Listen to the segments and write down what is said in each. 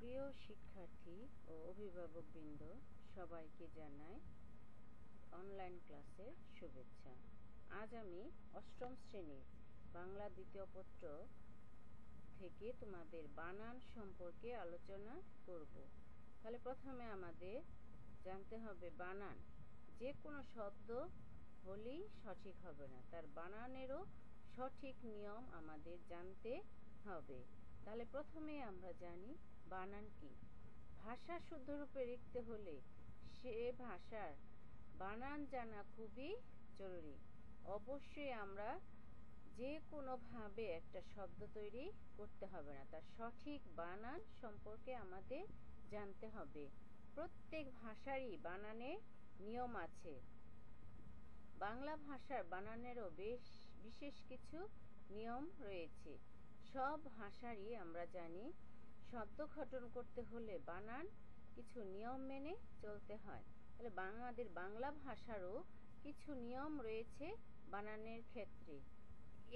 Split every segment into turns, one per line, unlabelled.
প্রিয় শিক্ষার্থী ও অভিভাবকবৃন্দ, সবাইকে জানাই অনলাইন ক্লাসের শুভেচ্ছা। আজ আমি অষ্টম শ্রেণীর বাংলা দ্বিতীয় পত্র থেকে তোমাদের বানান সম্পর্কে আলোচনা করব। তাহলে প্রথমে আমাদের জানতে হবে বানান। যে কোনো শব্দ হলেই সঠিক হবে না, তার বানানেরও সঠিক নিয়ম আমাদের জানতে হবে। তাহলে প্রথমে আমরা জানি বানান কি। ভাষা শুদ্ধরূপে লিখতে হলে সে ভাষার বানান জানা খুবই জরুরি। অবশ্যই আমরা যে কোনোভাবে একটা শব্দ তৈরি করতে হবে না, তার সঠিক বানান সম্পর্কে আমাদের জানতে হবে। প্রত্যেক ভাষারই বানানের নিয়ম আছে। বাংলা ভাষার বানানেরও বিশেষ কিছু নিয়ম রয়েছে। সব ভাষারই আমরা জানি শব্দ গঠন করতে হলে বানান কিছু নিয়ম মেনে চলতে হয়। তাহলে আমাদের বাংলা ভাষারও কিছু নিয়ম রয়েছে বানানের ক্ষেত্রে।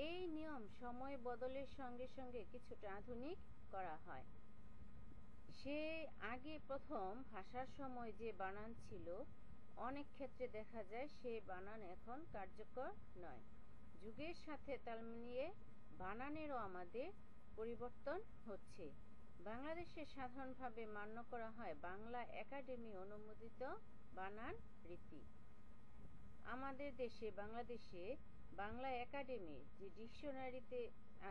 এই নিয়ম সময় বদলের সঙ্গে সঙ্গে কিছুটা আধুনিক করা হয়। সে আগে প্রথম ভাষার সময় যে বানান ছিল, অনেক ক্ষেত্রে দেখা যায় সে বানান এখন কার্যকর নয়। যুগের সাথে তাল মিলিয়ে বানানেরও আমাদের পরিবর্তন হচ্ছে। বাংলাদেশে সাধারণভাবে মান্য করা হয় বাংলা একাডেমি অনুমোদিত বানান রীতি। আমাদের দেশে বাংলাদেশে বাংলা একাডেমির যে ডিকশনারিতে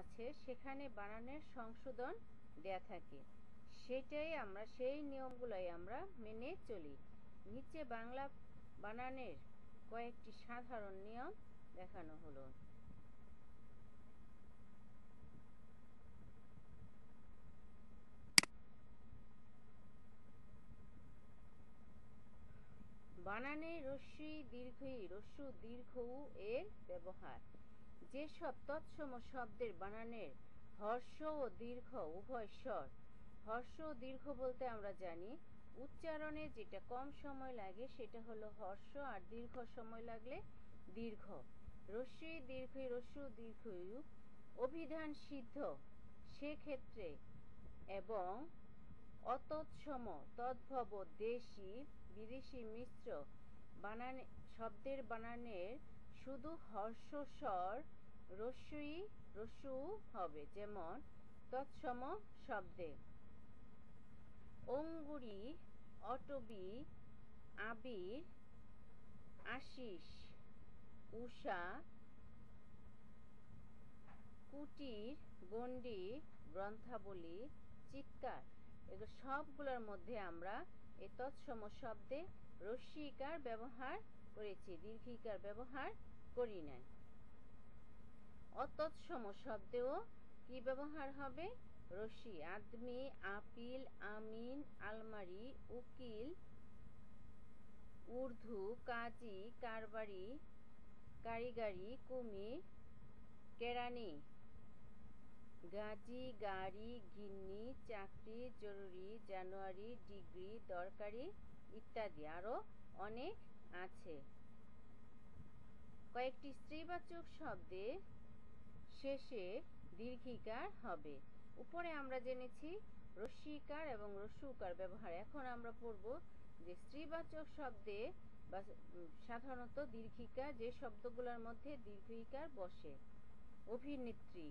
আছে, সেখানে বানানের সংশোধন দেয়া থাকে। সেই নিয়মগুলোই আমরা মেনে চলি। নিচে বাংলা বানানের কয়েকটি সাধারণ নিয়ম দেখানো হলো। বানানে রস্যই দীর্ঘই রস্যু দীর্ঘ এর ব্যবহার। যেসব তৎসম শব্দের বানানের হর্ষ ও দীর্ঘ উভয় স্বর। হর্ষ ও দীর্ঘ বলতে আমরা জানি উচ্চারণে যেটা কম সময় লাগে সেটা হলো হর্ষ, আর দীর্ঘ সময় লাগলে দীর্ঘ। রস্যই দীর্ঘই রস্যু দীর্ঘই অভিধান সিদ্ধ সেক্ষেত্রে এবং অতৎসম তদ্ভব দেশি বিদেশি মিশ্র বানানে শব্দের বানানের শুধু হর্ষ স্বর রস্যই রস্যু হবে। যেমন তৎসম শব্দে অঙ্গুরি, অটবি, আবির, আশিস, উষা, কুটির, গণ্ডি, গ্রন্থাবলী, চিৎকার, এগুলো সবগুলোর মধ্যে আমরা এই তৎসম শব্দে রস্যিকার ব্যবহার করেছি, দীর্ঘিকার ব্যবহার করি নাই। অতৎসম শব্দেও কি ব্যবহার হবে? রস্যি। আদমি, আপিল, আমিন, আলমারি, উকিল, উর্দু, কাজী, কারবারি, কারিগরি, কুমির, কেরানি, গাজী, গাড়ি, গিন্নি, চাকরি, জরুরি, জানুয়ারি, ডিগ্রি, দরকারি ইত্যাদি আরো অনেক আছে। কয়েকটি স্ত্রীবাচক শব্দে শেষে দীর্ঘিকার হবে। উপরে আমরা জেনেছি রস্যিকার এবং রস্যুকার ব্যবহার। এখন আমরা পড়ব যে স্ত্রীবাচক শব্দে বা সাধারণত দীর্ঘিকার যে শব্দগুলোর মধ্যে দীর্ঘিকার বসে। অভিনেত্রী,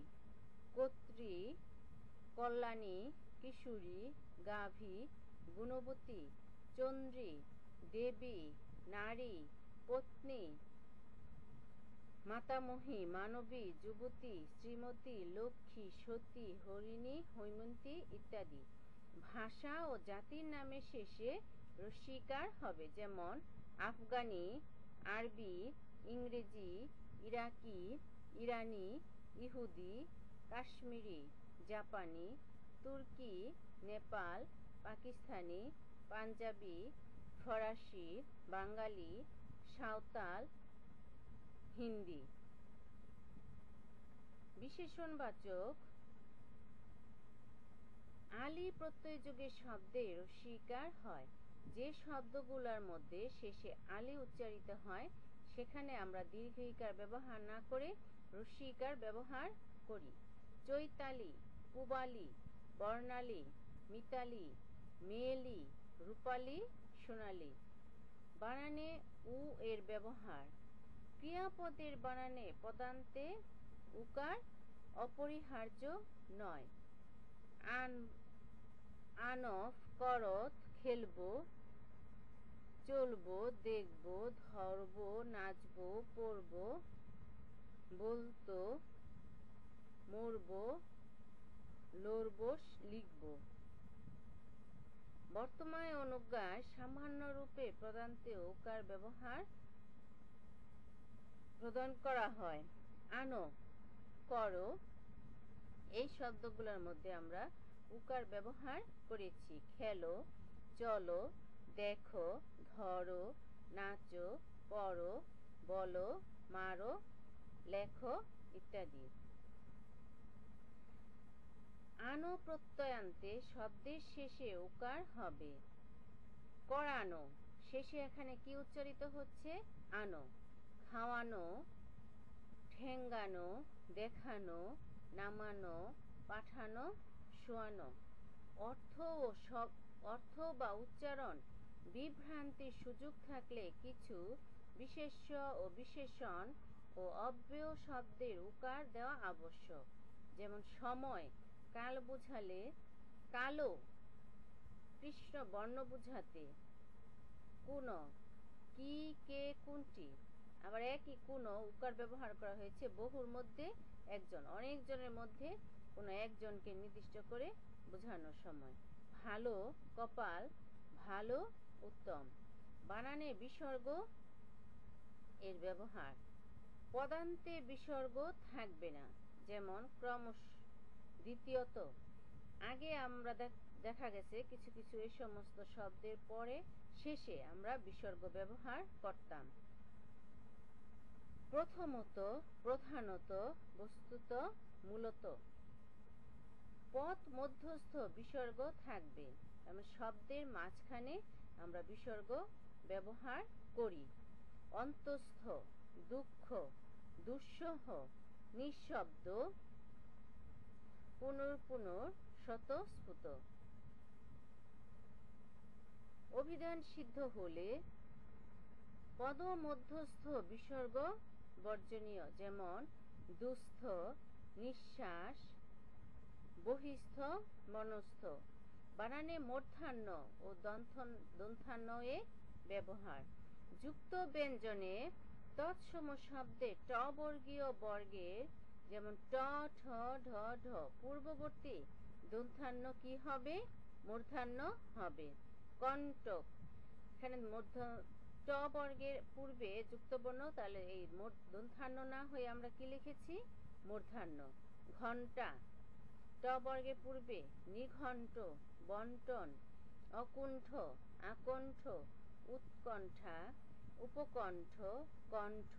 কর্ত্রী, কল্যাণী, কিশোরী, গাভী, গুণবতী, চন্দ্রী, দেবী, নারী, পত্নী, মাতামহী, মানবী, যুবতী, শ্রীমতী, লক্ষ্মী, সতী, হরিণী, হৈমন্তী ইত্যাদি। ভাষা ও জাতির নামের শেষে রস্যিকার হবে। যেমন আফগানি, আরবি, ইংরেজি, ইরাকি, ইরানি, ইহুদি, কাশ্মীরি, জাপানি, তুর্কি, নেপাল, পাকিস্তানি, পাঞ্জাবি, ফরাসি, বাঙালি, সাঁওতাল, হিন্দি। বিশেষণবাচক আলি প্রত্যয়যোগের শব্দে রস্যিকার হয়। যে শব্দগুলোর মধ্যে শেষে আলি উচ্চারিত হয় সেখানে আমরা দীর্ঘিকার ব্যবহার না করে রস্যিকার ব্যবহার করি। চৈতালি, পূবালি, বর্ণালী, মিতালি, মেয়েলি, রূপালি, সোনালি। বানানে উ এর ব্যবহার। ক্রিয়াপদের বানানে পদান্তে উকার অপরিহার্য নয়। আনফ, করত, খেলবো, চলবো, দেখবো, ধরবো, নাচবো, পড়বো, বলতো, মরবো, লড়বো, লিখবো। বর্তমান অনুজ্ঞায় সামান্য রূপে পদান্তে ওকার ব্যবহার প্রদান করা হয়। আনো, করো, এই শব্দগুলোর মধ্যে আমরা উকার ব্যবহার করেছি। খেলো, চলো, দেখো, ধরো, নাচো, পড়ো, বলো, মারো, লেখো ইত্যাদি। আনো প্রত্যয়ান্তে শব্দের শেষে উকার হবে। করানো, শেষে এখানে কি উচ্চারিত হচ্ছে? আনো। খাওয়ানো, ঠেঙ্গানো, দেখানো, নামানো, পাঠানো, শোয়ানো। অর্থ বা উচ্চারণ বিভ্রান্তির সুযোগ থাকলে কিছু বিশেষ্য ও বিশেষণ ও অব্যয় শব্দের উকার দেওয়া আবশ্যক। যেমন সময় কাল বোঝালে কালো, কৃষ্ণ বর্ণ বোঝাতে, কোন, কি, কে, কোনটি। আবার একই কোন উকার ব্যবহার করা হয়েছে বহুর মধ্যে একজন, অনেকজনের মধ্যে কোনো একজনকে নির্দিষ্ট করে বোঝানোর সময়। ভালো, কপাল, ভালো, উত্তম। বানানে বিসর্গ এর ব্যবহার। পদান্তে বিসর্গ থাকবে না, যেমন ক্রমশ, দ্বিতীয়ত। আগে আমরা দেখা গেছে কিছু কিছু এই সমস্ত শব্দের পরে শেষে আমরা বিসর্গ ব্যবহার করতাম। প্রথমত, প্রধানত, বস্তুত, মূলত। পথ মধ্যস্থ বিসর্গ থাকবে, শব্দের মাঝখানে আমরা বিসর্গ ব্যবহার করি। অন্তস্থ, দুঃখ, দুঃসহ, নিঃশব্দ, পুনর্পুনর, স্বতঃস্ফূর্ত। অভিধান সিদ্ধ হলে পদমধ্যস্থ বিসর্গ বর্জনীয়, যেমন দুস্থ, নিঃশ্বাস, বহিস্থ, মনস্থ। বানানে মূর্ধন্য ও দন্থান্য এ ব্যবহার। যুক্ত ব্যঞ্জনে তৎসম শব্দে ট বর্গীয় বর্গের, যেমন ট, ঠ, ঢ, ঢ, পূর্ববর্তী দন্থান্য কি হবে? মূর্ধন্য হবে। কণ্টক, এখানে ট বর্গের পূর্বে যুক্ত বর্ণ, তাহলে এই দন্থান্য না হয়ে আমরা কি লিখেছি? মূর্ধন্য। ঘণ্টা, ট বর্গের পূর্বে নিঘণ্ট, বন্টন, অকুণ্ঠ, আকণ্ঠ, উৎকণ্ঠা, উপকণ্ঠ, কণ্ঠ,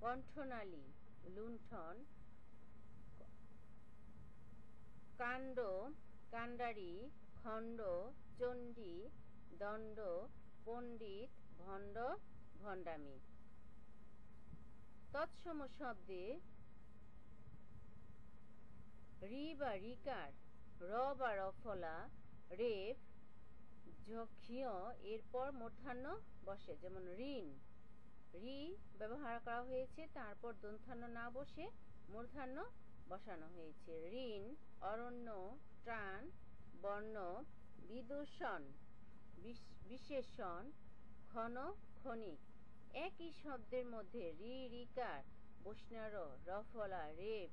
কণ্ঠনালী, লুণ্ঠন। কাণ্ড, কাণ্ডারি, খণ্ড, চণ্ডী, দণ্ড, পণ্ডিত, ভণ্ড, ভণ্ডামি। তৎসম শব্দে রি বা রিকার, র বা রফলা, রেফ, ঝক্ষ্য এরপর মূর্ধন্য বসে, যেমন ঋণ, রি ব্যবহার করা হয়েছে, তারপর দন্থান্য না বসে মূর্ধন্য বসানো হয়েছে। ঋণ, অরণ্য, ত্রাণ, বর্ণ, বিদূষণ, বিশেষণ, ক্ষণ, ক্ষণিক। একই শব্দের মধ্যে রি, রিকার, বৈষ্ণার, রফলা, রেফ,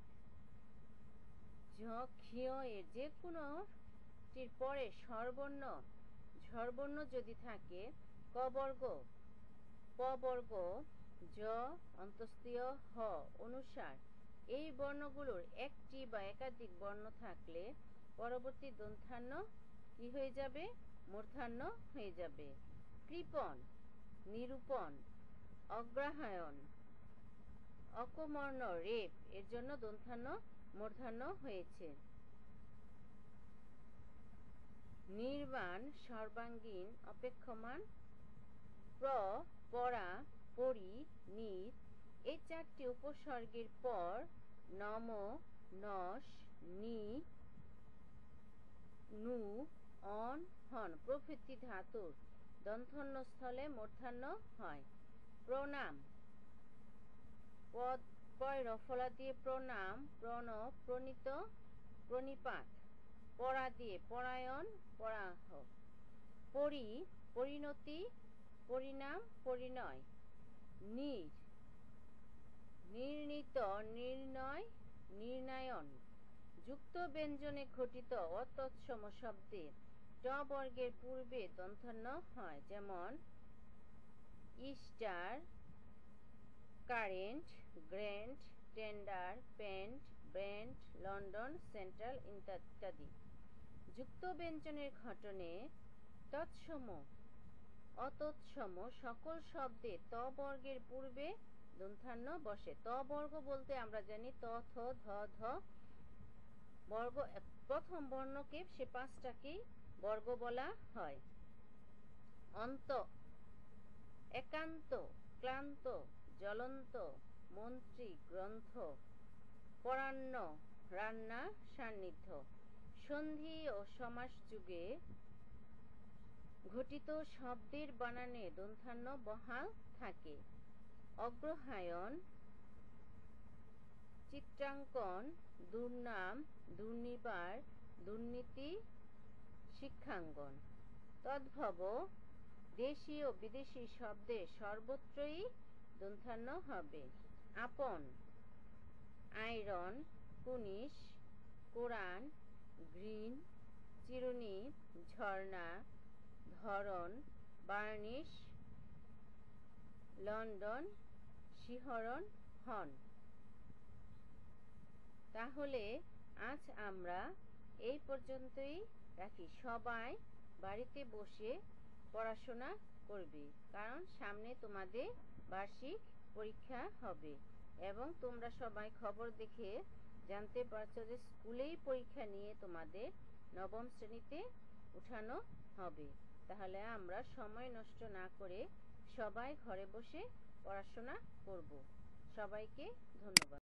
ঝক্ষ্য এর যে কোনোটির পরে স্বরবর্ণ যদি থাকে, ক বর্গ, প বর্গ, জ, অন্তস্তীয়, হ অনুসার, এই বর্ণগুলোর একটি বা একাধিক বর্ণ থাকলে পরবর্তী দন্থান্য কি হয়ে যাবে? মূর্ধন্য হয়ে যাবে। কৃপণ, নিরূপণ, অগ্রহায়ণ, অকমর্ণ, রেফ এর জন্য দন্থান্য মূর্ধন্য হয়েছে। নির্বাণ, সর্বাঙ্গীন, অপেক্ষমান, পরা, পরি, নির, এই চারটি উপসর্গের পর নম, নস, নি, নু, অন, হন প্রভৃতি ধাতুর দন্থন্য স্থলে মূর্ধন্য হয়। প্রণাম, পদ পয় রফলা দিয়ে প্রণাম, প্রণব, প্রণীত, প্রণিপাত। পরা দিয়ে পরায়ণ, পরাহ। পরি, পরিণতি, পরিণাম, পরিণয়। নির, নির্ণীত, নির্ণয়, নির্ণায়ন। যুক্ত ব্যঞ্জনে ঘটিত অতৎসম শব্দে ট বর্গের পূর্বে দন্থন্য হয়। যেমন Easter, current, grand, tender, paint, brand, London, central ইত্যাদি। যুক্ত ব্যঞ্জনের ঘটনে তৎসম, অতৎসম সকল শব্দে ত বর্গের পূর্বে দন্থান্য বসে। ত বর্গ বলতে আমরা জানি ত, থ, ধ, ধ বর্গ। প্রথম বর্ণকে সে পাঁচটাকেই বর্গ বলা হয়। অন্ত, একান্ত, ক্লান্ত, জ্বলন্ত, মন্ত্রী, গ্রন্থ, পরাহ্ন, রান্না, সান্নিধ্য। সন্ধি ও সমাস যুগে ঘটিত শব্দের বানানে দন্থান্য বহাল থাকে। অগ্রহায়ণ, চিত্রাঙ্কন, দুর্নাম, দুর্নিবার, দুর্নীতি, শিক্ষাঙ্গন। তদ্ভব দেশি ও বিদেশি শব্দে সর্বত্রই দন্থান্য হবে। আপন, আয়রন, কুনিশ, কোরআন, গ্রিন, চিরুনি, ঝর্ণা, ধরন, বার্নিশ, লন্ডন, শিহরণ, হন। তাহলে আজ আমরা এই পর্যন্তই রাখি। সবাই বাড়িতে বসে পড়াশোনা করবে, কারণ সামনে তোমাদের বার্ষিক পরীক্ষা হবে এবং তোমরা সবাই খবর দেখে জানতে পারছো যে স্কুলেই পরীক্ষা নিয়ে তোমাদের নবম শ্রেণীতে উঠানো হবে। তাহলে আমরা সময় নষ্ট না করে সবাই ঘরে বসে পড়াশোনা করব। সবাইকে ধন্যবাদ।